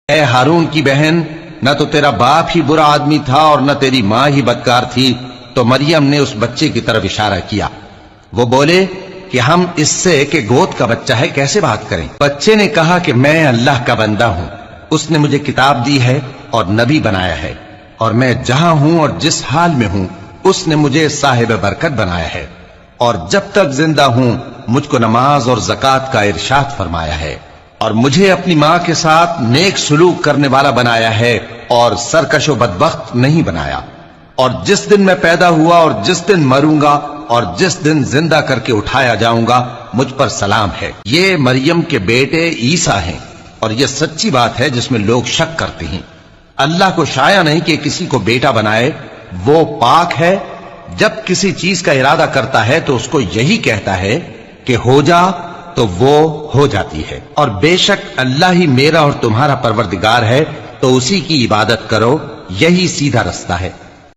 اے ہارون کی بہن، نہ تو تیرا باپ ہی برا آدمی تھا اور نہ تیری ماں ہی بدکار تھی۔ تو مریم نے اس بچے کی طرف اشارہ کیا۔ وہ بولے کہ ہم اس سے کہ گود کا بچہ ہے کیسے بات کریں؟ بچے نے کہا کہ میں اللہ کا بندہ ہوں، اس نے مجھے کتاب دی ہے اور نبی بنایا ہے، اور میں جہاں ہوں اور جس حال میں ہوں اس نے مجھے صاحب برکت بنایا ہے، اور جب تک زندہ ہوں مجھ کو نماز اور زکوٰۃ کا ارشاد فرمایا ہے، اور مجھے اپنی ماں کے ساتھ نیک سلوک کرنے والا بنایا ہے اور سرکش و بدبخت نہیں بنایا، اور جس دن میں پیدا ہوا اور جس دن مروں گا اور جس دن زندہ کر کے اٹھایا جاؤں گا مجھ پر سلام ہے۔ یہ مریم کے بیٹے عیسیٰ ہیں، اور یہ سچی بات ہے جس میں لوگ شک کرتے ہیں۔ اللہ کو شایع نہیں کہ کسی کو بیٹا بنائے، وہ پاک ہے۔ جب کسی چیز کا ارادہ کرتا ہے تو اس کو یہی کہتا ہے کہ ہو جا، تو وہ ہو جاتی ہے۔ اور بے شک اللہ ہی میرا اور تمہارا پروردگار ہے، تو اسی کی عبادت کرو، یہی سیدھا رستہ ہے۔